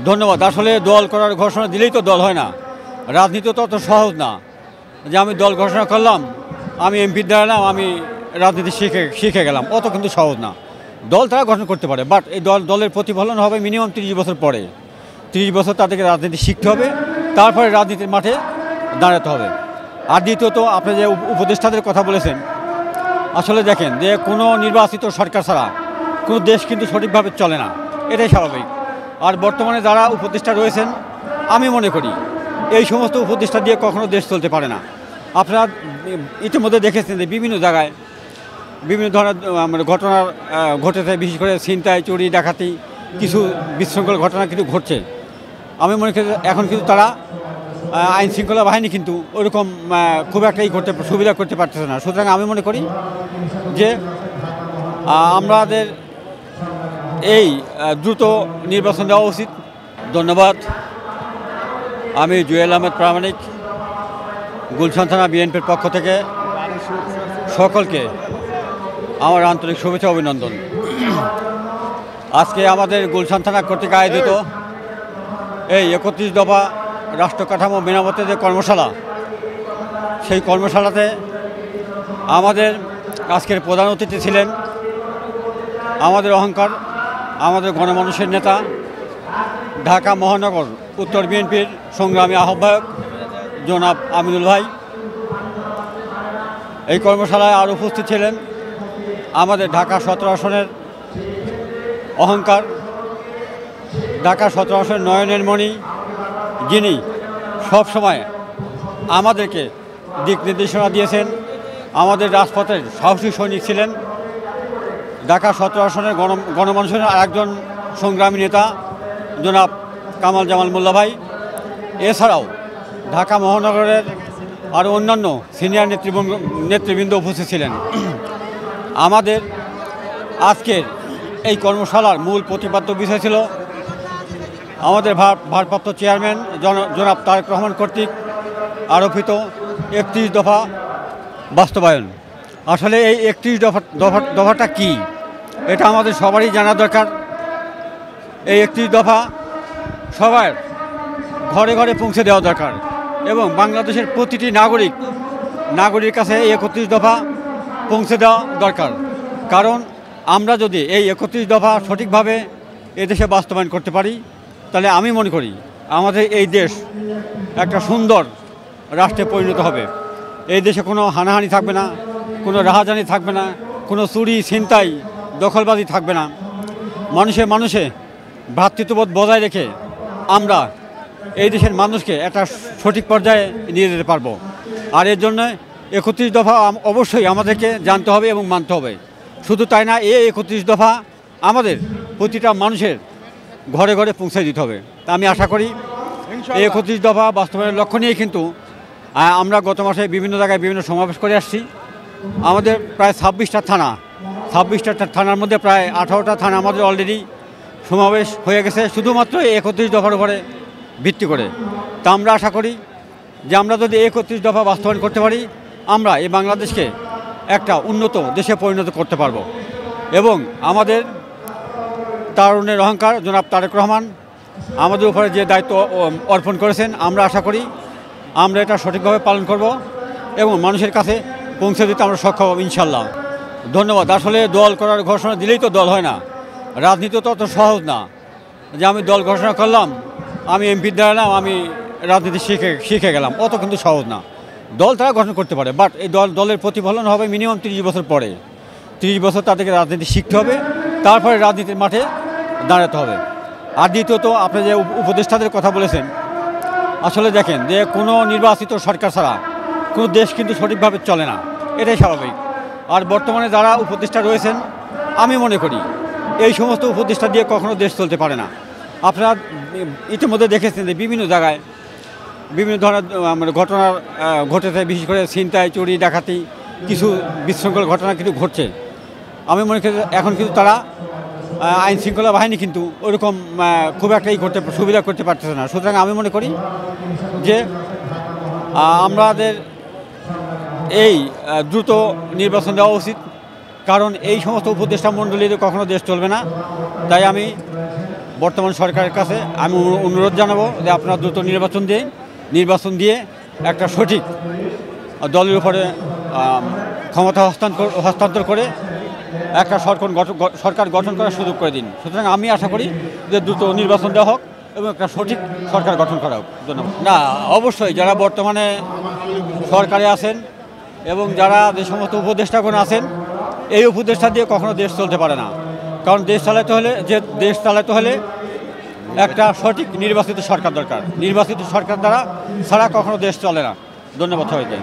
ধন্যবাদ। আসলে দল করার ঘোষণা দিলেই তো দল হয় না। রাজনীতি তো অত সহজ না যে আমি দল ঘোষণা করলাম, আমি এমপি দাঁড়ালাম, আমি রাজনীতি শিখে গেলাম, অত কিন্তু সহজ না। দল তারা গঠন করতে পারে, বাট এই দলের প্রতিফলন হবে মিনিমাম 30 বছর পরে। 30 বছর তাদেরকে রাজনীতি শিখতে হবে, তারপরে রাজনীতির মাঠে দাঁড়াতে হবে। আর দ্বিতীয়ত আপনি যে উপদেষ্টাদের কথা বলেছেন, আসলে দেখেন যে কোনো নির্বাচিত সরকার ছাড়া কোনো দেশ কিন্তু সঠিকভাবে চলে না, এটাই স্বাভাবিক। আর বর্তমানে যারা উপদেষ্টা রয়েছেন, আমি মনে করি এই সমস্ত উপদেষ্টা দিয়ে কখনো দেশ চলতে পারে না। আপনারা ইতিমধ্যে দেখেছেন যে বিভিন্ন জায়গায় বিভিন্ন ধরনের ঘটনা ঘটেছে, বিশেষ করে ছিনতাই, চুরি, ডাকাতি, কিছু বিশৃঙ্খল ঘটনা কিন্তু ঘটছে। আমি মনে করি এখন কিন্তু তারা আইন শৃঙ্খলা বাহিনী কিন্তু ওইরকম খুব একটা সুবিধা করতে পারতেছে না। সুতরাং আমি মনে করি যে আমাদের এই দ্রুত নির্বাচন দেওয়া উচিত। ধন্যবাদ। আমি জুয়েল আহমেদ প্রামাণিক, গুলশান থানা বিএনপির পক্ষ থেকে সকলকে আমার আন্তরিক শুভেচ্ছা অভিনন্দন। আজকে আমাদের গুলশান থানা কর্তৃক আয়োজিত এই 31 দফা রাষ্ট্র কাঠামো মেরামতে যে কর্মশালা, সেই কর্মশালাতে আমাদের আজকের প্রধান অতিথি ছিলেন আমাদের অহংকার, আমাদের গণমানুষের নেতা, ঢাকা মহানগর উত্তর বিএনপির সংগ্রামী আহ্বায়ক জনাব আমিনুল ভাই। এই কর্মশালায় আর উপস্থিত ছিলেন আমাদের ঢাকা 17 আসনের অহংকার, ঢাকা 17 আসনের নয়নের মণি, যিনি সবসময় আমাদেরকে দিক নির্দেশনা দিয়েছেন, আমাদের রাজপথের সাহসী সৈনিক ছিলেন। ঢাকা 17 আসনের গণমানুষের আরেকজন সংগ্রামী নেতা জনাব কামাল জামাল মোল্লা ভাই। এছাড়াও ঢাকা মহানগরের আরও অন্যান্য সিনিয়র নেতৃবৃন্দ উপস্থিত ছিলেন। আমাদের আজকের এই কর্মশালার মূল প্রতিপাদ্য বিষয় ছিল আমাদের ভারপ্রাপ্ত চেয়ারম্যান জনাব তারেক রহমান কর্তৃক আরোপিত 31 দফা বাস্তবায়ন। আসলে এই 31 দফাটা কি, এটা আমাদের সবারই জানা দরকার। এই 31 দফা সবার ঘরে ঘরে পৌঁছে দেওয়া দরকার এবং বাংলাদেশের প্রতিটি নাগরিক কাছে এই 31 দফা পৌঁছে দেওয়া দরকার। কারণ আমরা যদি এই 31 দফা সঠিকভাবে এদেশে বাস্তবায়ন করতে পারি, তাহলে আমি মনে করি আমাদের এই দেশ একটা সুন্দর রাষ্ট্রে পরিণত হবে। এই দেশে কোনো হানাহানি থাকবে না, কোনো রাহাজানি থাকবে না, কোনো চুরি, ছিনতাই, দখলবাজি থাকবে না। মানুষে ভ্রাতৃত্ববোধ বজায় রেখে আমরা এই দেশের মানুষকে একটা সঠিক পর্যায়ে নিয়ে যেতে পারবো। আর এর জন্য 31 দফা অবশ্যই আমাদেরকে জানতে হবে এবং মানতে হবে। শুধু তাই না, এই 31 দফা আমাদের প্রতিটা মানুষের ঘরে ঘরে পৌঁছে দিতে হবে। তা আমি আশা করি এই 31 দফা বাস্তবায়নের লক্ষ্য নিয়ে কিন্তু আমরা গত মাসে বিভিন্ন জায়গায় বিভিন্ন সমাবেশ করে আসছি। আমাদের প্রায় 26টা থানার মধ্যে প্রায় 18টা থানা আমাদের অলরেডি সমাবেশ হয়ে গেছে, শুধুমাত্র এই 31 দফার উপরে ভিত্তি করে। তা আমরা আশা করি যে আমরা যদি 31 দফা বাস্তবায়ন করতে পারি, আমরা এই বাংলাদেশকে একটা উন্নত দেশে পরিণত করতে পারবো। এবং আমাদের তারুণের অহংকার জনাব তারেক রহমান আমাদের উপরে যে দায়িত্ব অর্পণ করেছেন, আমরা আশা করি আমরা এটা সঠিকভাবে পালন করব এবং মানুষের কাছে পৌঁছে দিতে আমরা সক্ষম হব ইনশাল্লাহ। ধন্যবাদ। আসলে দল করার ঘোষণা দিলেই তো দল হয় না। রাজনীতি তো অত সহজ না যে আমি দল ঘোষণা করলাম, আমি এমপি দাঁড়ালাম, আমি রাজনীতি শিখে গেলাম, অত কিন্তু সহজ না। দল তারা গঠন করতে পারে, বাট এই দলের প্রতিফলন হবে মিনিমাম 30 বছর পরে। 30 বছর তাদেরকে রাজনীতি শিখতে হবে, তারপরে রাজনীতির মাঠে দাঁড়াতে হবে। আর দ্বিতীয়ত আপনি যে উপদেষ্টাদের কথা বলেছেন, আসলে দেখেন যে কোনো নির্বাচিত সরকার ছাড়া কোনো দেশ কিন্তু সঠিকভাবে চলে না, এটাই স্বাভাবিক। আর বর্তমানে যারা উপদেষ্টা রয়েছেন, আমি মনে করি এই সমস্ত উপদেষ্টা দিয়ে কখনো দেশ চলতে পারে না। আপনারা ইতিমধ্যে দেখেছেন যে বিভিন্ন জায়গায় বিভিন্ন ধরনের ঘটনা ঘটেছে, বিশেষ করে ছিনতাই, চুরি, ডাকাতি, কিছু বিশৃঙ্খল ঘটনা কিন্তু ঘটছে। আমি মনে করি এখন কিন্তু তারা আইন শৃঙ্খলা বাহিনী কিন্তু ওইরকম খুব একটা সুবিধা করতে পারতেছে না। সুতরাং আমি মনে করি যে আমাদের এই দ্রুত নির্বাচন দেওয়া উচিত। কারণ এই সমস্ত উপদেষ্টা মণ্ডলীতে কখনো দেশ চলবে না। তাই আমি বর্তমান সরকারের কাছে আমি অনুরোধ জানাবো যে আপনারা দ্রুত নির্বাচন দিয়ে একটা সঠিক দলের উপরে ক্ষমতা হস্তান্তর করে একটা সরকার গঠন করার সুযোগ করে দিন। সুতরাং আমি আশা করি যে দ্রুত নির্বাচন দেওয়া হোক এবং একটা সঠিক সরকার গঠন করা হোক। ধন্যবাদ। না, অবশ্যই যারা বর্তমানে সরকারে আছেন এবং যারা যে সমস্ত উপদেষ্টাগণ আছেন, এই উপদেষ্টা দিয়ে কখনো দেশ চলতে পারে না। কারণ দেশ চালাতে হলে একটা সঠিক নির্বাচিত সরকার দরকার। নির্বাচিত সরকার ছাড়া কখনো দেশ চলে না। ধন্যবাদ সবাইকে।